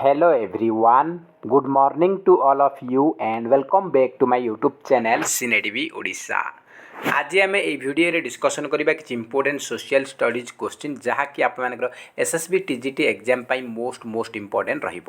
Hello everyone, good morning to all of you and welcome back to my YouTube channel CineTV Odisha. आज आम ये video discussion करवा कि important social studies question जहाँकि आपर SSB TGT exam most important रही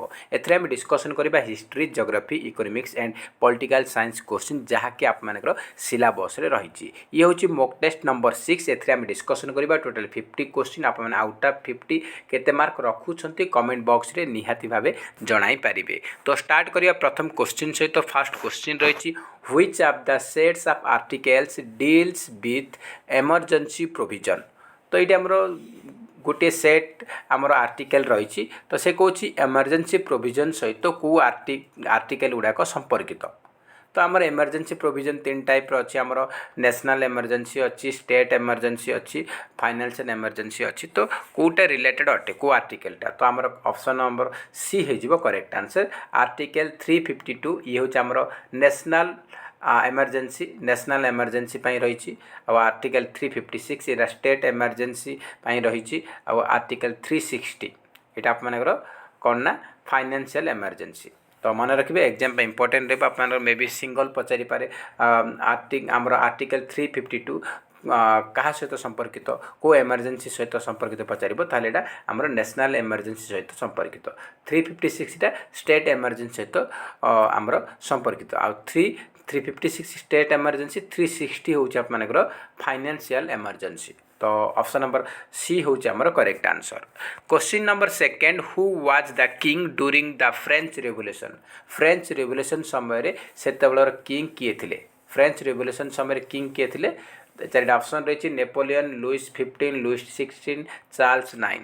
discussion करवा history geography economics and political science question जहाँकि आपर सिलेबस रही ये हूँ मॉक टेस्ट नंबर 6 एम डिस्कसन करवा टोटल 50 क्वेश्चन आप आउट ऑफ 50 केते मार्क रखुंट कमेंट बॉक्स रे निहाती भाव जणाई पारे। तो स्टार्ट करवा प्रथम क्वेश्चन सहित फास्ट क्वेश्चन रही which of the sets of articles deals with emergency provision। तो ये आमर गोटे सेट आमर आर्टिकल रही तो से कौन एमरजेंसी प्रोविजन सहित कौ आर्टिकल गुड़ाक संपर्कित। तो आमर एमरजेंसी प्रोविजन 3 टाइप अच्छी आमर नेशनल एमरजेंसी अच्छी स्टेट एमरजेंसी अच्छी फाइनेंशियल एमरजेंसी अच्छी। तो कौटा रिलेटेड अटे को आर्टिकलटा तो आमर ऑप्शन नंबर सी हो करेक्ट आंसर आर्टिकल 352 ये हूँ आमर नेशनल नेशनल एमरजेंसी रही आर्टिकल 356 ये स्टेट एमरजेंसी रही आर्टिकल 360 यहाँ आपर कौन ना फाइनेंशियल एमरजेंसी। तो मन रखिए एग्जाम इंपोर्टेंट रहा मे बी सिंगल पचारि पारे आमर आर्टिकल 352 क्या सहित संपर्कित को एमरजेंसी सहित संपर्कित पचार यहाँ आमर नेशनल एमरजेंसी सहित संपर्कित 356 स्टेट एमरजेंसी सहित आमर संपर्कित आ 356 स्टेट एमरजेंसी 360 हूँ आपर फाइनेंशियल एमरजेंसी। तो ऑप्शन नंबर सी हूँ आमर correct answer. Question number second who was the king during the French revolution. French revolution समय से किंग किए थे फ्रेंच रेवोल्यूशन समय किंग किए थे चार ऑप्शन रही नेपोलियन लुइस 15 लुइस 16 चार्ल्स 9।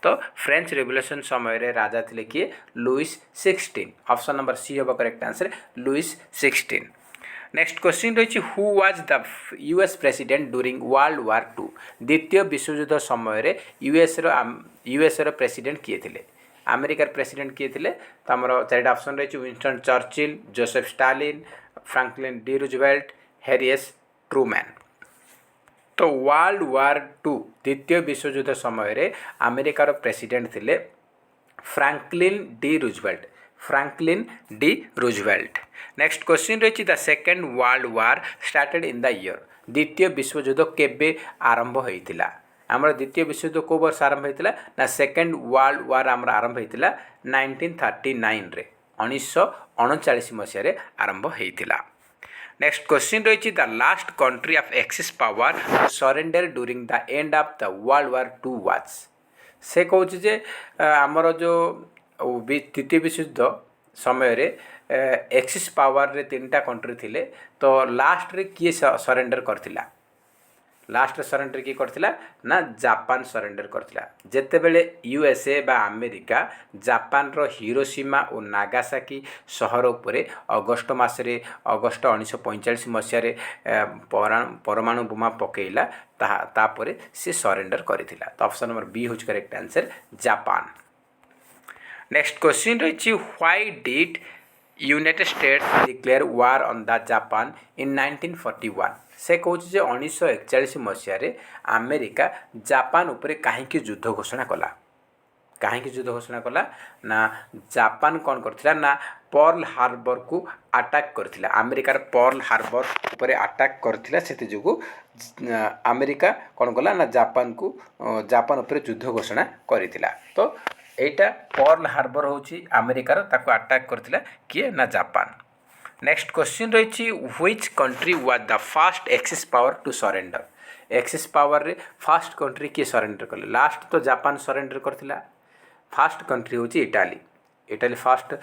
तो फ्रेंच रेवोल्यूशन समय राजा थे किए लुइस 16 ऑप्शन नंबर सी हम correct answer Louis 16। Next question रही who was the US president during world war 2। द्वितीय विश्वयुद्ध समय यूएस प्रेसिडेंट किए थे अमेरिकार प्रेसिडेंट किए थे। तो आमर 4 ऑप्शन रही Winston Churchill Joseph Stalin Franklin D Roosevelt Harry S Truman. तो वर्ल्ड वार 2 द्वितीय विश्वयुद्ध समय अमेरिकार प्रेसिडेंट थे Franklin D Roosevelt. Next question रही the second world war started in the year. द्वितीय विश्वयुद्ध केबे आरंभ होता आमर द्वितीय विश्वयुद्ध को वर्ष आरंभ होता ना सेकेंड वर्ल्ड वार आमर आरंभ होता 1939 रे 1939 मसीह आरंभ होता। नेक्स्ट क्वेश्चन रही the last country of axis power surrender during the end of the world war 2 was. से कहे आमर जो द्वितीय विश्वयुद्ध समय एक्सिस पावर रे 3टा कंट्री थिले। तो लास्ट रे किए सरेंडर करथिला लास्ट सरेंडर किए करथिला ना जापान सरेंडर करथिला जेतेबेले यूएसए बा अमेरिका जापान रो हिरोशिमा और नागासाकी शहर उपरे अगस्ट मासरे अगस्ट 1945 मसीह परमाणु बोमा पकेला तापरे से सरेंडर करथिला। तो ऑप्शन नंबर बी होच correct answer Japan. Next question रही why did United States declare war on the Japan in 1941। से कहूँ 1941 मसीह अमेरिका जापान उपरे कहीं युद्ध घोषणा कला कहीं युद्ध घोषणा कला ना जापान कौन करथिला ना पर्ल हार्बर को अटैक करथिला अमेरिकार पर्ल हार्बर उपरे अटैक करथिला सेति जोगु अमेरिका कौन कला ना जापान उपरे युद्ध घोषणा करिथिला। तो एटा पर्ल हार्बर होची अमेरिकार ताको अटैक करथिला किए ना जापान। नेक्स्ट क्वेश्चन रही which country was the first axis power to surrender. Axis power रे फर्स्ट कंट्री किए सरेंडर कले लास्ट तो जापान सरेंडर करथिला फर्स्ट कंट्री होची Italy first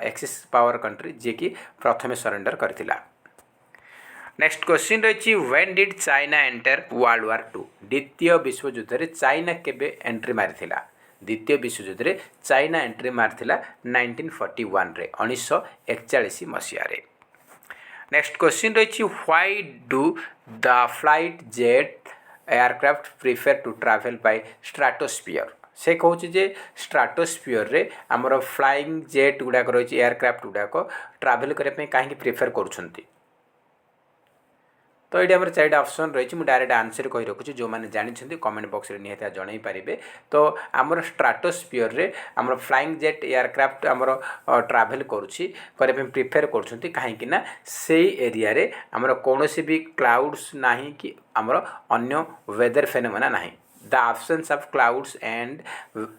axis power country जे कि प्रथमे सरेंडर करथिला। नेक्स्ट क्वेश्चन रही when did China enter world war 2। द्वितीय विश्वयुद्ध रे चाइना केबे एंट्री मारिथिला द्वितीय विश्वयुद्ध रे चाइना एंट्री मारथिला 1941 रे 1941 मसीह रे। नेक्स्ट क्वेश्चन रही why do the flight jet aircraft prefer to travel by stratosphere. से कहूँ स्ट्राटोस्फियर रे आमर फ्लाइंग जेट गुड़ाक रही एयरक्राफ्ट गुड़ाक ट्रैवल करने कहीं प्रिफर करुछंती। तो ये आम चारिटा ऑप्शन रही मुझे डायरेक्ट आंसर कही रखुच्छी जो मैंने जानी कमेंट बॉक्स में निहत जन पारे। तो आमर स्ट्राटोस्फियर रे आमर फ्लाइंग जेट एयरक्राफ्ट आमर ट्राभेल करुच्ची प्रिफेयर कर कहीं से एरिया रे आमर कौन भी क्लाउड्स ना कि आमर अन्य वेदर फेनोमेना ना the absence of clouds and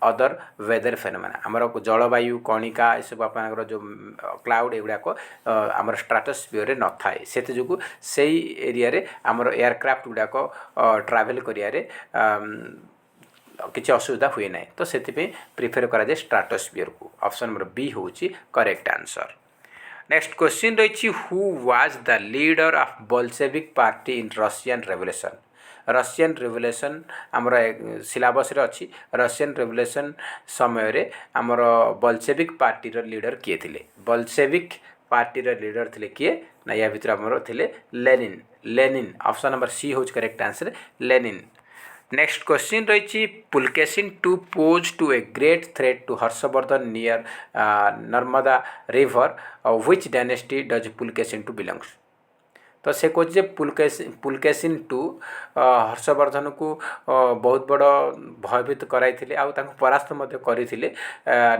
other weather phenomena आमर जलवायु कणिका ये सब आप जो क्लाउड एगुड़ाक आमर स्ट्राटोस्फियर रे न थाए से जो से एरिया रे आमर एयरक्राफ्ट गुड़ाक ट्राभेल करियारे किसी असुविधा हुए ना तो से प्रिफेर कराए स्ट्राटोस्फियर को ऑप्शन नंबर बी हूँ करेक्ट आंसर। नेक्स्ट क्वेश्चन रही who was the leader of Bolshevik party in Russian revolution Russian revolution आमर सिलेबस रे अच्छी रशियन रेवोल्यूशन समय रे आमर बोल्शेविक पार्टी लीडर किए थे बोल्शेविक पार्टी लीडर थे किए ना या भीतर आमर थे Lenin Lenin option number C हूँ correct answer Lenin. Next question रही Pulakeshin two pose to a great threat to Harshavardhan near Narmada river which dynasty does Pulakeshin two belongs तो से कहे पुलकेशिन टू हर्षवर्धन को बहुत बड़ भयभीत कराई आउ परास्त करते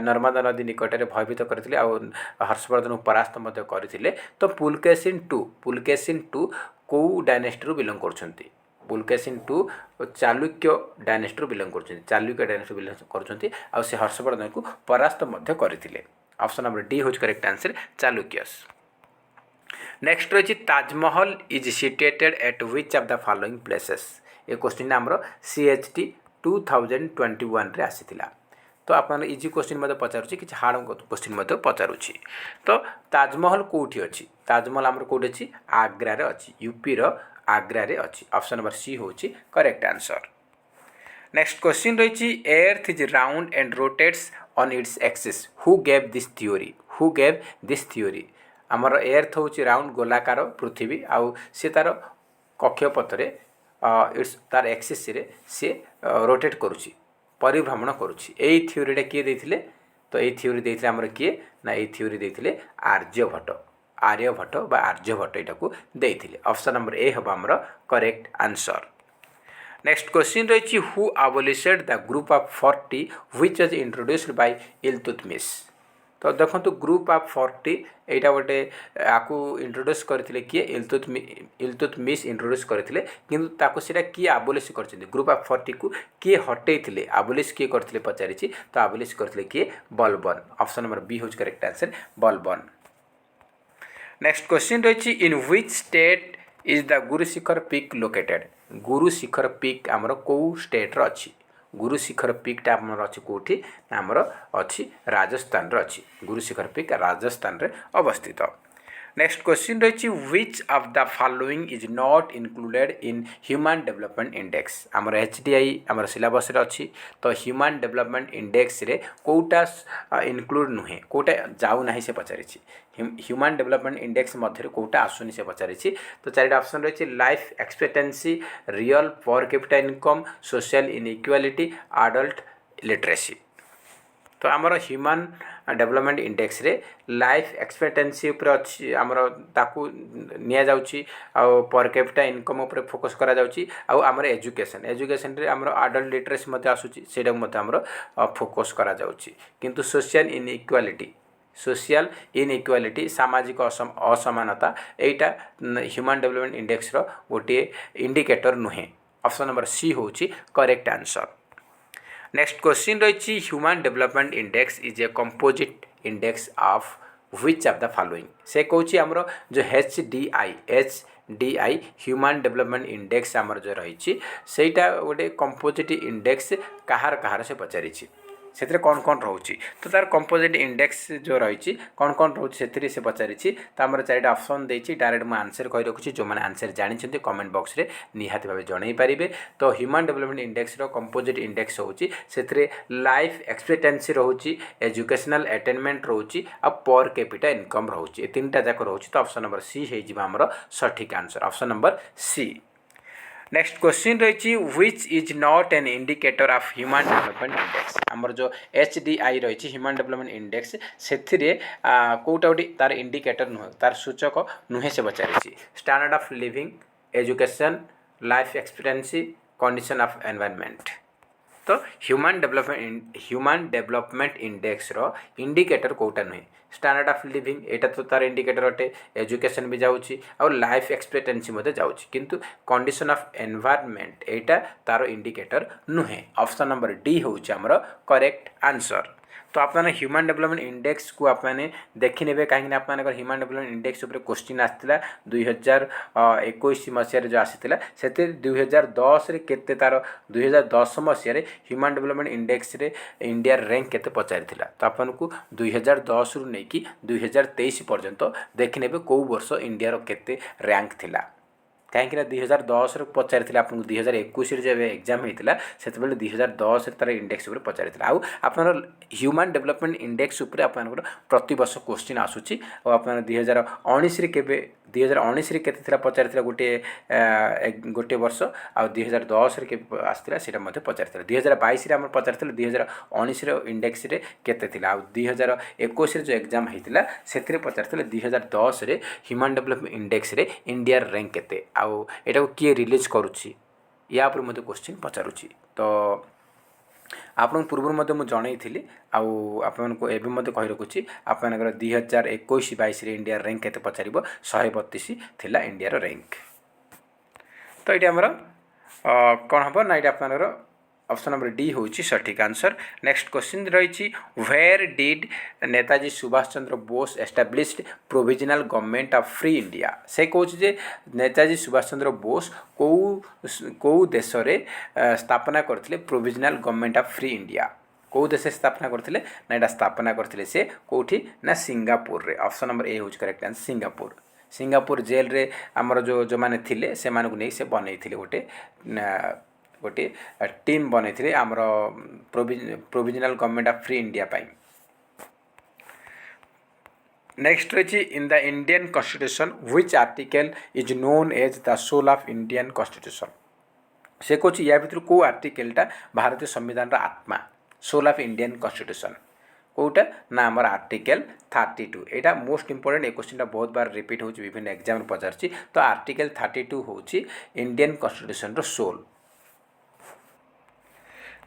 नर्मदा नदी निकट में भयभीत करते हर्षवर्धन को परास्त करते तो पुलकेशिन टू कौ डायनेस्टी बिलोंग कर Pulakeshin two Chalukya dynasty belong कर चालुक्य डायनेस्टी बिलोंग कर से हर्षवर्धन को परास्त करते ऑप्शन नंबर डी हूँ करेक्ट आंसर चालुक्यस। नेक्स्ट रही Taj Mahal is situated at which of the following places ये क्वेश्चन आमर CHT 2021 रे आसीथिला तो आप इजी क्वेश्चन मत पचारुची कि हार्ड क्वेश्चन मत पचारुची तो ताजमहल कौटी अच्छी ताजमहल आमर कौटी अच्छी आग्रा रे अच्छी यूपी रो आग्रा रे अच्छी ऑप्शन नंबर सी हूँ करेक्ट आंसर। नेक्स्ट क्वेश्चन रही earth is round and rotates on its axis who gave this theory आमर एर्थ हूँ राउंड गोलाकार पृथ्वी आउ सी तार कक्षपथरे तार एक्सिस रे सी रोटेट करुच्ची परिभ्रमण करुच्ची यही थ्योरीटा किए देथिले तो यही थ्योरी देथिले आमर किए ना यही थ्योरी देथिले आर्यभट्ट बा आर्यभट्ट एटा को देथिले ऑप्शन नंबर ए हम आमर करेक्ट आंसर। नेक्स्ट क्वेश्चन रही who abolished the group of 40 which was introduced by Iltutmish तो देखो ग्रुप ऑफ 40 यहाँ गोटे आपको इंट्रोड्यूस करते किए इल्तुतमिश इंट्रोड्यूस करते किंतु सीटा किए आबोलिश कर ग्रुप ऑफ 40 को किए हटई आबोलिश किए करते पचारि तो आबोलिश करते किए बलबन ऑप्शन नंबर बी हूँ correct answer Balban. Next question रही in which state is the Guru Shikhar peak located Guru Shikhar peak आमर कौ स्टेट अच्छी गुरु शिखर पीकटा आमर अच्छी कौटी आमर अच्छी राजस्थान अच्छी गुरु शिखर पीक राजस्थान रे अवस्थित। नेक्स्ट क्वेश्चन रही which of the following is not included in human development index आमर HDI आमर सिलेबस रे अच्छी तो ह्यूमन डेवलपमेंट इंडेक्स रे कोटा इनक्लूड नुहे कोटा जाऊ ना से पचारि ह्यूमन डेवलपमेंट इंडेक्स मध्य कोटा आसुनी से पचारि तो चारिटा ऑप्शन रही लाइफ एक्सपेक्टेंसी रियल पर capita income social inequality adult literacy तो आमर ह्यूमन डेवलपमेंट इंडेक्स रे लाइफ एक्सपेक्टेंसी उपर अच्छी आमर ताकू निया जाउची आ पर कैपिटा इनकम उपर फोकस करा जाउची आ आमर एजुकेशन रे आमर एडल्ट लिटरेसी मते आसुची सेटा मते आमर फोकस करा जाउची किंतु सोशल इनइक्वालिटी सामाजिक असमानता एटा ह्यूमन डेवलपमेंट इंडेक्स रो गोटे इंडिकेटर नुहे ऑप्शन नंबर सी होची करेक्ट आंसर। नेक्स्ट क्वेश्चन रही human development index is a composite index of which of the following से कौची आमर जो HDI ह्यूमन डेवलपमेंट इंडेक्स आमर जो रही सेटा गोटे कंपोजिट इंडेक्स कहार से पचारि से कौन रोचे तो तार कंपोजिट इंडेक्स जो रही कौन रोचे से पचारि तो आम चारिटा ऑप्शन देती डायरेक्ट मुझे आंसर कही रखुच्छी जो मैंने आंसर जानते कमेंट बॉक्स रे निहाती भाव जन पारे तो human development index composite index होची से लाइफ एक्सपेक्टेंसी रोची एजुकेशनल अटेनमेंट रोची आ पर कैपिटा इनकम रोची तीन टाक रोची तो ऑप्शन नंबर सी होमर सठिक answer option number C. Next question रही which is not an indicator of human development index आमर जो HDI रही ह्यूमन डेवलपमेंट इंडेक्स से कौटा गोटे तार इंडिकेटर नुह तार सूचक नुहे से पचारि standard of living education, life expectancy, condition of environment. तो ह्यूमन डेवलपमेंट इंडेक्स रो इंडिकेटर कोटा नुहे, स्टैंडर्ड ऑफ लिविंग एटा तो तार इंडिकेटर अटे, एजुकेशन भी जाउची और लाइफ एक्सपेक्टेंसी मते जाउची, किंतु कंडीशन ऑफ एनवायरनमेंट एटा तार इंडिकेटर नुहे। ऑप्शन नंबर डी होउची हमर करेक्ट आंसर। तो आपने ह्यूमन डेवलपमेंट इंडेक्स को आपने देखी ने कहीं आप ह्यूमन डेवलपमेंट इंडेक्स उपर क्वेश्चन आसाला 2021 मसीह जो आसाला से 2010 केते तार 2010 मसीह ह्यूमन डेवलपमेंट इंडेक्स रे इंडिया रैंक केते पचारि, तो आपको 2010 रु नहीं कि 2023 पर्यंत देखने कौ वर्ष इंडिया केते रैंक थिला। कहीं 2010 पचारि आपको 2021 जब एग्जाम होता से 2010 तार इंडेक्स उपर पचारि आउ आप ह्यूमन डेवलपमेंट इंडेक्स उपर आप प्रति वर्ष क्वेश्चन आसूची और आप 2019 केबे 2019 केते पचारि गोटे वर्ष आ 2010 के आसाला से पचारि 2022 आम पचारि 2019 इंडेक्स रे केते थिला आ 2021 जो एग्जाम होता से पचारि 2010 ह्यूमन डेवलपमेंट इंडेक्स रे इंडिया रैंक केते आउ एटा को किए रिलीज करुच्ची या पर मते क्वेश्चन पचारुची। तो आपन पूर्व मते मु जणई थिली आउ आपन को एबे मते कहि रखुची आपनकर 2021-22 रे इंडिया रैंक केते पचारिबो 132 थिला इंडिया रो रैंक। तो एटी हमर कोन हबो ना एटी आपनकर ऑप्शन नंबर डी होची सठिक आंसर। नेक्स्ट क्वेश्चन रही where did Netaji Subhash Chandra Bose established provisional government of free India. से कहूँ जे नेताजी सुभाष चंद्र बोस कौ देश रे स्थापना करथिले provisional government of free India, कौ देश स्थापना करथिले ना एटा स्थापना करथिले से कोठी ना सिंगापुर रे। ऑप्शन नंबर ए होची correct answer Singapore. Singapore jail रे हमर जो माने थिले से मानकु नै से बनै थिले गोटे टीम बनै आमर provisional government of free India पाई। नेक्स्ट रही in the Indian constitution which article is known as the soul of Indian constitution. से कहूँ या भर कौ आर्टिकलटा भारतीय संविधान आत्मा, सोल ऑफ इंडियन कॉन्स्टिट्यूशन कौटा ना आमर आर्टिकल 32। यहाँ मोस्ट इंपोर्टेंट ए क्वेश्चन बहुत बार रिपीट हो विभिन्न एग्जाम पचार। तो आर्टिकल 32 हूँ इंडियन कॉन्स्टिट्यूशन रो सोल।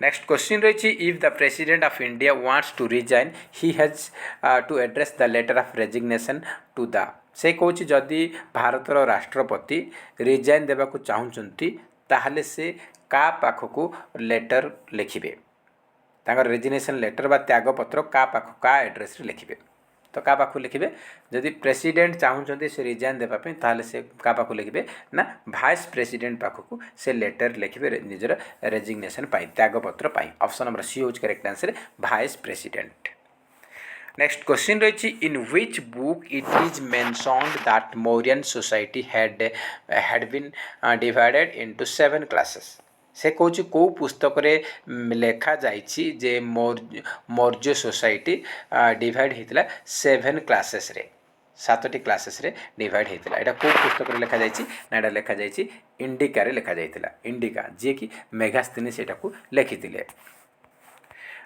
नेक्स्ट क्वेश्चन रही if the president of India wants to resign he has to address the letter of resignation to the. से कहूँ जदि भारतर राष्ट्रपति रिजाइन देवाक चाहूँगी ताहले से का पाखक लेटर लिखिबे, तांकर रेजिग्नेशन लेटर बा त्यागपत्र का पाख का एड्रेस रे लिखिबे। तो का पाखु लिखिबे जदि प्रेसिडेंट चाहूँगी से रिजाइन देवाई ताहले से का पाखु लिखिबे ना भाइस प्रेसिडेंट पाखक से लेटर लिखिबे निजर रेजिग्नेशन पाई त्यागपत्र पाई। ऑप्शन नंबर सी होज correct answer vice president. Next question रही in which book it is mentioned that Mauryan society had been divided into 7 classes. से कहूँ कौ पुस्तक रे लेखा जाइछि जे मौर्य सोसाइटी डिवाइड होता 7 क्लासेस रे, 7टी क्लासेस रे डिवाइड होता। यहाँ कौ पुस्तक रे लेखा जाइछि ना एटा लेखा जाइछि इंडिका रे लेखा जाइथिला, इंडिका जे कि मेघास्थिनी सेटा को लिखिथिले।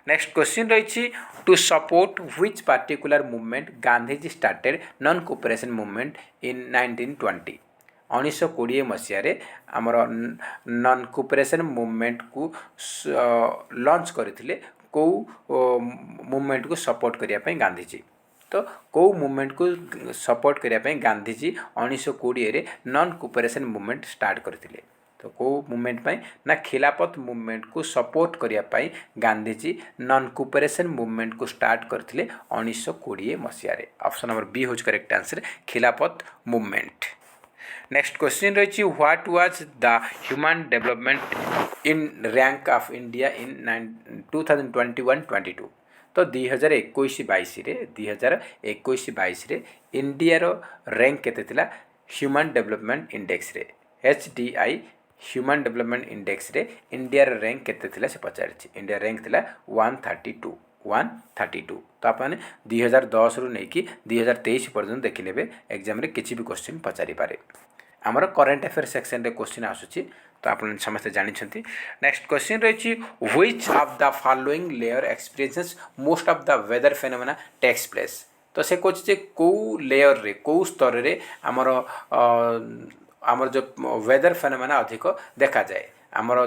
नेक्स्ट क्वेश्चन रही to support which particular movement Gandhiji started non cooperation movement in 1920। 1920 मसीह आमर नॉन कोऑपरेशन मूवमेंट को लॉन्च करथिले कौ मूवमेंट को सपोर्ट करिया गांधीजी। तो कौ मूवमेंट को सपोर्ट करिया गांधीजी 1920 रे नॉन कोऑपरेशन मूवमेंट स्टार्ट करथिले। तो कौ मूवमेंट पाई ना खिलाफत मूवमेंट को सपोर्ट करिया पाई गांधीजी नॉन कोऑपरेशन मूवमेंट को स्टार्ट करथिले 1920 मसीह रे। ऑप्शन नंबर बी होज करेक्ट आंसर खिलाफत मूवमेंट। नेक्स्ट क्वेश्चन रही what was the human development in rank of India in 2021-22। तो 2021-22 रे इंडिया रो रैंक केते थिला ह्यूमन डेवलपमेंट इंडेक्स रे HDI ह्यूमन डेवलपमेंट इंडेक्स रे इंडिया रो रैंक केते थिला से पचारिछि। इंडिया रैंक थिला 132। तो आपने 2010 रु नहीं कि 2023 पर्यंत देखिले एग्जाम रे किसी भी क्वेश्चन पचारि पारे। आमर करेन्ट अफेयर सेक्शन रे क्वेश्चन आसुची तो आप समस्त जानी। नेक्स्ट क्वेश्चन रही which of the following layer experiences most of the weather phenomena takes place. तो से कहूँ कौ लेयर रे कौ स्तर रे आमर आमर जो वेदर फेनोमेना अधिक देखा जाए आमर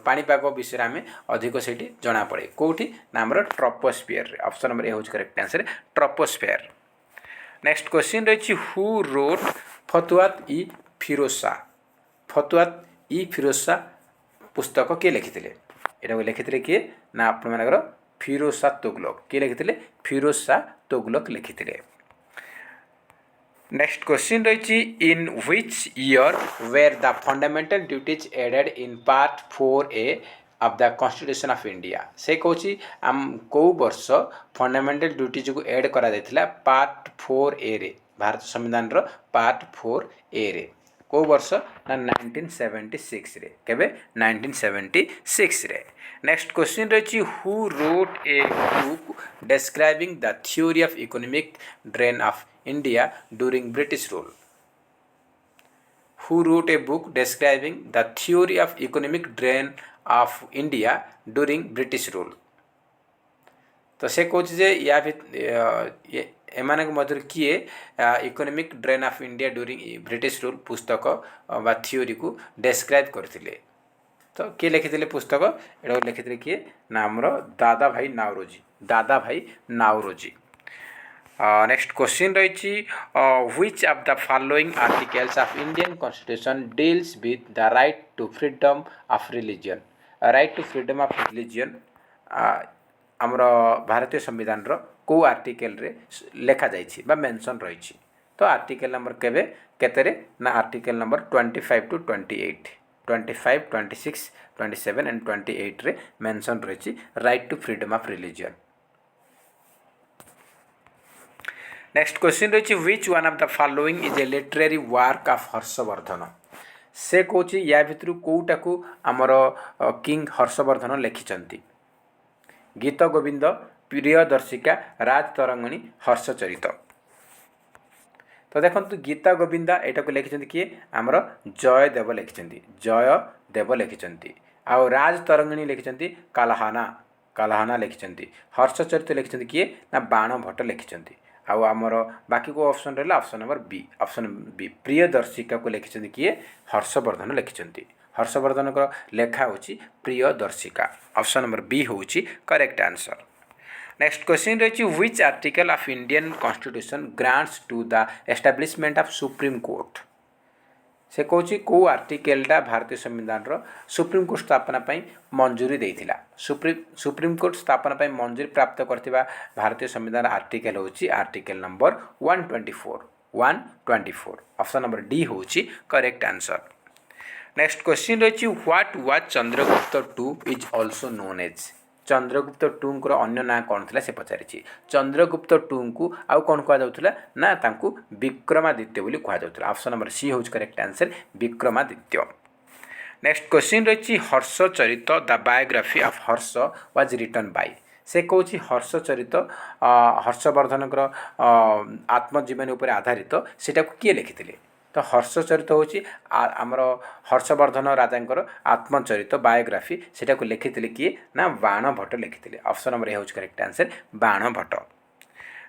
पाणीपाग विषय आम अधिक से जना पड़े कौटी ना आमर ट्रोपोस्फियर ऑप्शन नंबर ए हूँ correct answer troposphere. Next question रही हु रोट फतुआत इ फिरोज शाह फतुआत इ फिरोज शाह पुस्तक किए लिखिते यहाँ लिखिते किए ना आप फिरोज शाह तुगलक किए लिखिते फिरोज शाह तुगलक लिखिते। नेक्स्ट क्वेश्चन रही in which year were the fundamental duties added in part 4A of the constitution of India से कौची आम कौ वर्ष फंडामेंटल ड्यूटीज को एड करा जायतिला पार्ट 4A रे भारत संविधान रो पार्ट 4A रे कौ वर्ष ना 1976 रे केबे 1976 रे। नेक्स्ट क्वेश्चन रही who wrote a book describing the theory of economic drain of India during British rule. Who wrote a book describing the theory of economic drain of India during British rule? तो से कौच जे या एमानक मध्य किए economic drain of India during British rule पुस्तक बा theory को describe करथिले तो किए लिखिथिले पुस्तक एडा लिखिथिले किए ना हमरो Dadabhai Naoroji. Next question रही which of the following articles of Indian constitution deals with the right to freedom of religion right to freedom of religion आमर भारतीय संविधान रो को आर्टिकल रे लेखा जाइछि बा मेंशन रही तो आर्टिकल नंबर केबे केतेरे ना आर्टिकल नंबर 25 टू 28 25 26 27 एंड 28 रे मेंशन रही right to freedom of religion. Next question रही which one of the following is a literary work of Harshavardhana से कौच या भितर कौटा को आमर किंग हर्षवर्धन लिखिंट गीत गोविंद प्रियदर्शिका राज तरंगिणी हर्षचरित तो देखो गीता गोविंदा यहाँ को लिखिं किए आमर जयदेव लिखिं आउ राज तरंगिणी लिखिं कालाहाना लिखिं हर्षचरित लिखिं किए ना बाण भट्ट लिखिं आउ आमर बाकी को ऑप्शन रहा option number B option B Priyadarshika को लिखिं किए हर्षवर्धन लिखिं हर्षवर्धन को लेखा होची प्रियदर्शिका ऑप्शन नंबर बी होची करेक्ट आंसर। नेक्स्ट क्वेश्चन रही which article of Indian constitution grants to the establishment of supreme court से कौची को आर्टिकलटा भारतीय संविधान रो सुप्रीम कोर्ट स्थापना पाई मंजूरी देइथिला सुप्रीम कोर्ट स्थापना पाई मंजूरी प्राप्त करथिबा भारतीय संविधान आर्टिकल होची article number 124 option number D होची करेक्ट आंसर। नेक्स्ट क्वेश्चन रही what was Chandragupta two is also known as Chandragupta two अन्य ना कौन थी से पचारि चंद्रगुप्त टू को आउ कौन कहुला ना तांकु विक्रमादित्य बोली कहुला ऑप्शन नंबर सी हूँ correct answer Vikramaditya. Next question रही Harshacharita the biography of Harsha was written by से कौन हर्षचरित हर्षवर्धन आत्मजीवनी उपर आधारित सेटा किए लिखिते तो हर्षचरित हूँ आमर हर्षवर्धन राजा आत्मचरित बायोग्राफी सेटा को लिखिते किए ना बाण भट्ट लिखिते ऑप्शन नंबर ए हूँ करेक्ट आंसर बाण भट्ट।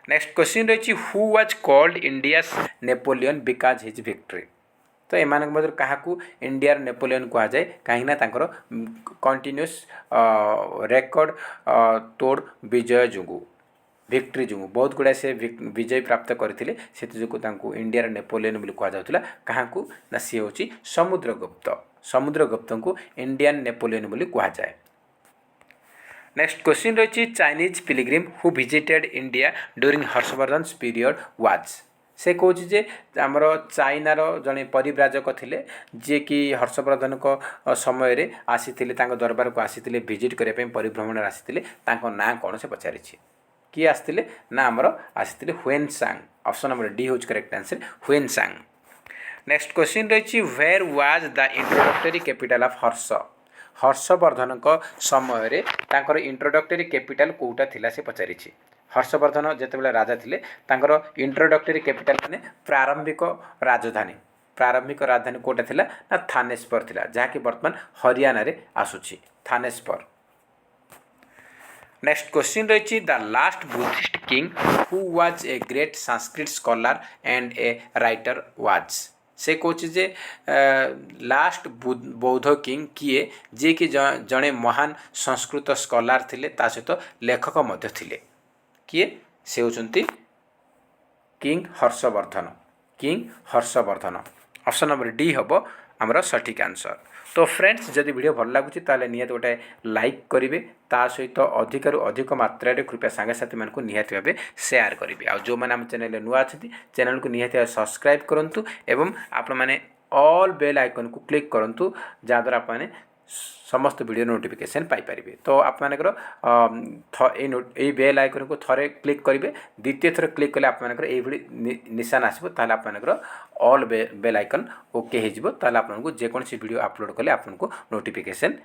नेक्स्ट क्वेश्चन रही who was called India's Napoleon because his victory तो एमान मध्य क्या इंडियार नेपोलियन कह जाए कहीं कंटिन्यूस रेकर्ड तोड़ विजय जो विक्ट्री जो बहुत गुड़ा से विजय प्राप्त करते से इंडियार नेपोलियन बोली कहुला क्या ना सी हूँ समुद्रगुप्त को इंडियन नेपोलियन बोली कहुए। नेक्स्ट क्वेश्चन रही Chinese Pilgrim who visited India during Harshvardhan period was से कौच जे आमर चाइनार जड़े परिव्राजक थे जी कि हर्षवर्धन को समय आसी दरबार को आसी विजिट करने परिभ्रमण आसी ना कौन से पचारि किए आसते ना आमर आसी Hiuen Tsang option number D हूँ correct answer Hiuen Tsang. Next question रही where was the introductory capital of Harshavardhana समय तांकर इंट्रोडक्टरी कैपिटल कोटा थिला से पचारि हर्षवर्धन जितेबाला राजा थे इंट्रोडक्टरी कैपिटल माने प्रारंभिक राजधानी कोटा थिला ना थानेश्वर थिला जहाँकि वर्तमान हरियाणा रे आसुची थानेश्वर। नेक्स्ट क्वेश्चन रही the last Buddhist king who was a great Sanskrit scholar and a writer was से कौच जे लास्ट बौद्ध किंग किए जे कि जड़े महान संस्कृत स्कॉलर थिले ता सहित लेखक मध्य थिले किए से होचंती king Harshavardhana. King Harshavardhana option number D हम आमर सठिक आंसर। तो फ्रेंड्स जदि वीडियो भल लगुच ताले निहाती गोटे लाइक करेंगे ता सहित अधिकरू अधिक मात्रा कृपया सांगसाथी मानक निहाती भाव सेयार करेंगे आ जो मैंने आम चैनल नुआ अच्छी चैनल को निहाती भाव सब्सक्राइब करूँ एवं आपण मैंने ऑल बेल आइकन को क्लिक करूँ जहाँद्वारा आप समस्त वीडियो नोटिफिकेशन पाइपर। तो आपर ये बेल आइकन को थोड़े क्लिक करेंगे द्वितीय थर क्लिक कले आपर ये निशान आसो आपर ऑल बेल आइकन ओके हो आपको जेकोसी वीडियो अपलोड कले आपको नोटिफिकेशन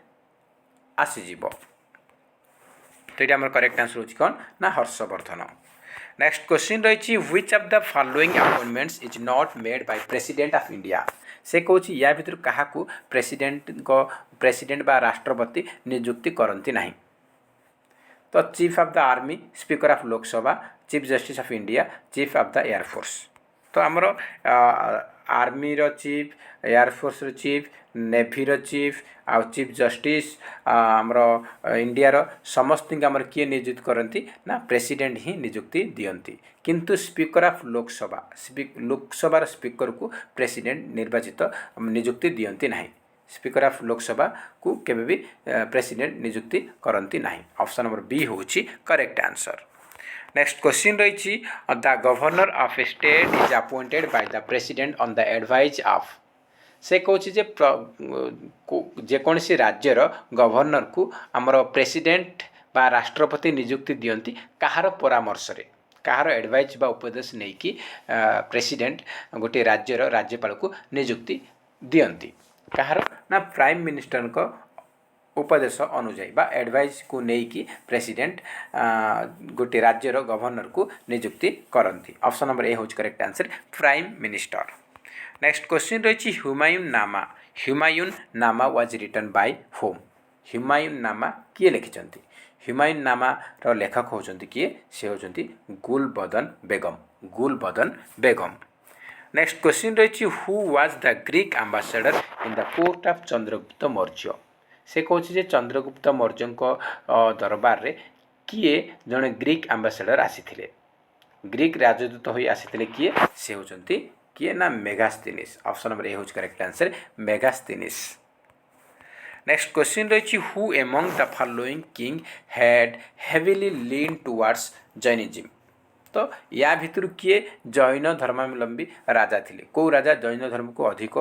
आसीज। तो ये आम करेक्ट आंसर होची कौन ना हर्षवर्धन। नेक्स्ट क्वेश्चन रही which of the following appointments is not made by president of India. से कौन या भितर क्या प्रेसिडेंट बा राष्ट्रपति नियुक्ति करती नहीं। तो chief of the army, speaker of Lok Sabha, chief justice of India, chief of the air force. तो आमर आर्मी रो चीफ, एयरफोर्स रो चीफ, नेभी रो चीफ आ चीफ जस्टिस आमर इंडिया रो समस्त आमर किए नियुक्त करती ना प्रेसिडेंट ही नियुक्ति दियंती। किंतु स्पीकर ऑफ लोकसभा लोकसभार स्पीकर को प्रेसिडेंट निर्वाचित नियुक्ति दियंती नहीं। स्पीकर ऑफ लोकसभा को केबे भी प्रेसिडेंट नियुक्ति करती नहीं। ऑप्शन नंबर बी होची करेक्ट आंसर। नेक्स्ट क्वेश्चन रही the governor of state is appointed by the president on the advise of. से कौन जेकोसी राज्यर गवर्नर को आमर प्रेसिडेंट बा राष्ट्रपति नियुक्ति दियंती कहार परामर्श रे कहार एडवाइज बा उपदेश नहीं कि प्रेसिडेंट गोटे राज्यर राज्यपाल को नियुक्ति दियंती कहार ना प्राइम मिनिस्टर को उपदेश अनुजाई बा एडवाइस को लेकिन प्रेसिडेंट गोटे राज्यर गवर्नर को नियुक्ति करती। ऑप्शन नंबर ए होच correct answer prime minister. Next question रही Humayun Nama. Humayun Nama was written by whom. Humayun Nama किए लिखिं। हुमायून नामा रो लेखक होचंती किए से होचंती गुलबदन बेगम। गुलबदन बेगम। नेक्स्ट क्वेश्चन रही who was the Greek ambassador in the court of Chandragupta Maurya. से कौन जे चंद्रगुप्त मौर्य दरबार रे किए जड़े ग्रीक एम्बेसडर आसी ग्रीक राजदूत हो आसी किए से होचंती किए ना मेगास्थनीस। ऑप्शन नंबर ए होच correct answer Megasthenes. Next question रही who among the following king had heavily lean towards Jainism. तो या भितर किए जैन धर्मावलंबी राजा थिले को राजा जैन धर्म को अधिक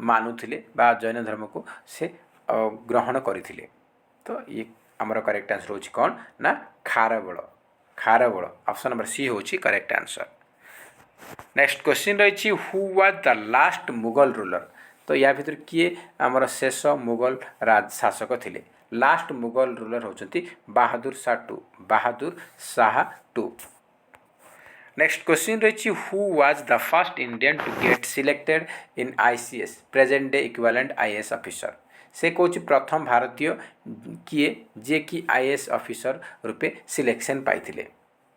मानुथिले बा जैन धर्म को से ग्रहण करथिले। तो ये आमर करेक्ट आंसर होची कौन ना खारबल। खारबल ऑप्शन नंबर सी होची करेक्ट आंसर। नेक्स्ट क्वेश्चन रही who was the last Mughal ruler. तो या भितर किए आमर शेष मुगल राज शासक थिले। लास्ट मुगल रूलर होचंती Bahadur Shah two. Bahadur Shah two. Next question रही who was the first Indian to get selected in ICS present day equivalent IAS officer. से कौच प्रथम भारतीय किए जे कि IAS ऑफिसर रूपे सिलेक्शन पाइथिले।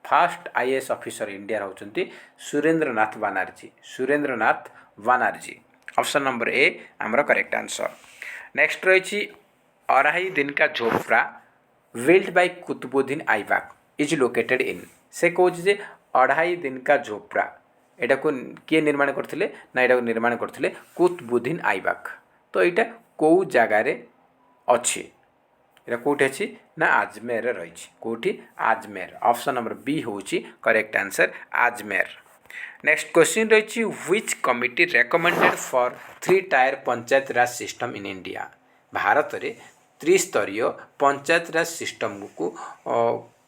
फास्ट IAS ऑफिसर इंडिया होचंती Surendranath Banerjee. Surendranath Banerjee. Option number A आमर करेक्ट आंसर। नेक्स्ट रही Adhai Din Ka Jhonpra built by Qutbuddin Aibak is located in. से कौच जे अढ़ाई दिन का झोपड़ा एटा को किए निर्माण करथिले ना एटा को निर्माण करथिले कुतुबुद्दीन ऐबक। तो यहाँ कौ जगार अच्छी एटा कौटी अच्छी ना आजमेर रही कौटी आजमेर। ऑप्शन नंबर बी होची correct answer Ajmer. Next question रही which committee recommended for 3 tier panchayat raj system in India. Bharat में त्रिस्तरीय पंचायत राज सिस्टम को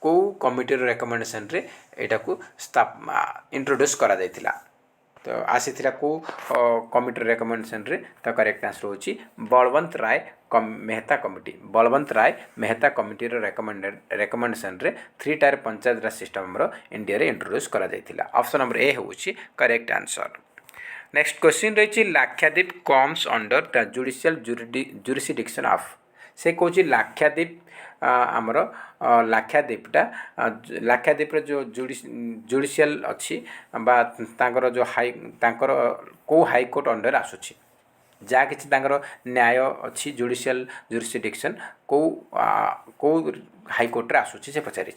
कौ कमिटी रेकमेंडेशन रे एटा को इंट्रोड्यूस करा जायतिला। तो आसीथिला को कमिटी रेकमेंडेशन रे तो करेक्ट आंसर होची बलवंत राय मेहता कमिटी। बलवंत राय मेहता कमिटी रेकमेंडेशन रे 3 टायर पंचायत राज सिस्टम हमरो इंडिया रे इंट्रोड्यूस करा जायतिला। ऑप्शन नंबर ए होची करेक्ट आंसर। नेक्स्ट क्वेश्चन रही Lakshadweep comes under the judicial jurisdiction of. से कौच लाक्षाद्वीप आमर लाक्षाद्वीपटा लाक्षाद्वीप जो जुडिशियल अच्छी बा तांकर जो हाई तांकर को हाईकोर्ट अंडर आसुची जहाँ कि न्याय अच्छी जुडिशियल जुरिस्डिक्शन को हाईकोर्ट रे आसुची से पचारि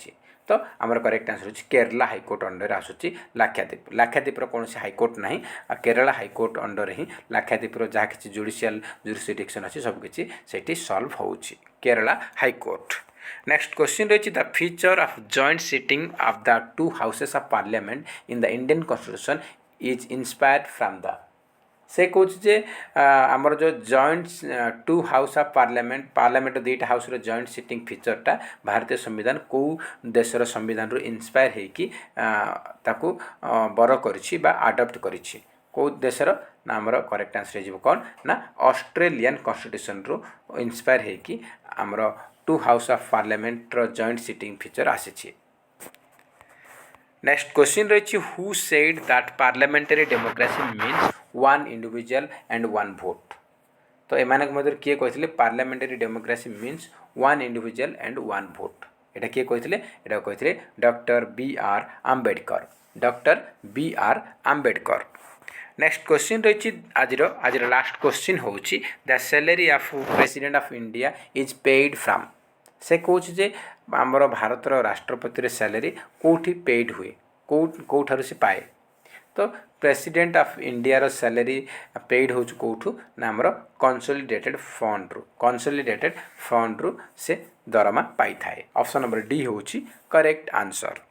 तो आमर करेक्ट आंसर होची केरला हाईकोर्ट अंडर आसुची लाक्षाद्वीप लाक्षाद्वीप कौन से हाईकोर्ट नहीं केरला हाईकोर्ट अंडर ही लाक्षाद्वीप जहाँ कि जुडिशियल जुरिस्डिक्शन अच्छी सबकि से सॉल्व होची केरला हाईकोर्ट। नेक्स्ट क्वेश्चन रही the feature of joint sitting of the two houses of parliament in the Indian constitution is inspired from the से कौच जे आमर जो joint two house of parliament दुईटा हाउस रो जॉइंट सिटिंग फीचरटा भारतीय संविधान को देशर संविधान रू इंस्पायर होगी ताकू बर करिछि बा अडॉप्ट करिछि को देशर ना आमर करेक्ट आंसर हो कौन ना ऑस्ट्रेलियन कॉन्स्टिट्यूशन रू इंस्पायर होगी आमर टू हाउस ऑफ पार्लियामेंट रो जॉइंट सिटिंग फीचर आसी। नेक्स्ट क्वेश्चन रही who said that parliamentary democracy means one individual and one vote तो एमानक मध्य किए कहते parliamentary democracy means one individual and one vote एटा किए कहते doctor B R Ambedkar next question रही आज लास्ट क्वेश्चन होची the salary of president of India is paid from से कौच जे आमर भारतर राष्ट्रपति सैलरी कौटी पेड हुए कौठार से पाए तो प्रेसिडेंट ऑफ इंडिया रो सैलरी पेड हो कौठू ना आमर कंसोलिडेटेड फंड रु से दरमा पाई थाए ऑप्शन नंबर डी होची करेक्ट आंसर।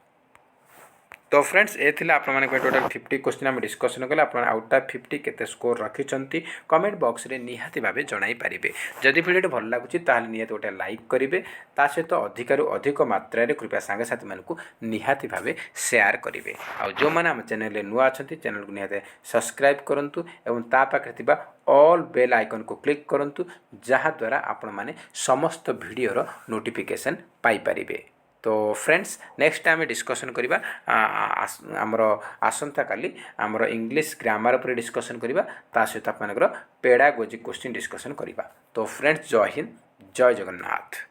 तो फ्रेंड्स ये थिला आपण माने टोटल 50 क्वेश्चन हम डिस्कशन कले आपण आउट ऑफ 50 केते स्कोर रखिचंती कमेंट बॉक्स रे निहाती भाबे जणाई पारिबे जदि वीडियो भल लागुची ताल निहाती गोटे लाइक करिवे ता सहित अधिकार अधिक मात्रा रे कृपया संग साथी मानकु निहाती भाबे शेयर करिवे आ जो माने हम चैनल रे नुआ अछंती चैनल को निहाती सब्सक्राइब करंतु एवं ता पाखरे थिबा ऑल बेल आइकन को क्लिक करंतु जहा द्वारा आपण माने समस्त वीडियो रो नोटिफिकेशन पाई पारिबे। तो फ्रेंड्स नेक्स्ट टाइम डिस्कसन करिबा आमर आसंता काली आमर इंग्लिश ग्रामर पर डिस्कसन करिबा ता सहित आपनकर पेडागोजी क्वेश्चन डिस्कसन करिबा। तो फ्रेंड्स जय हिंद जय जगन्नाथ।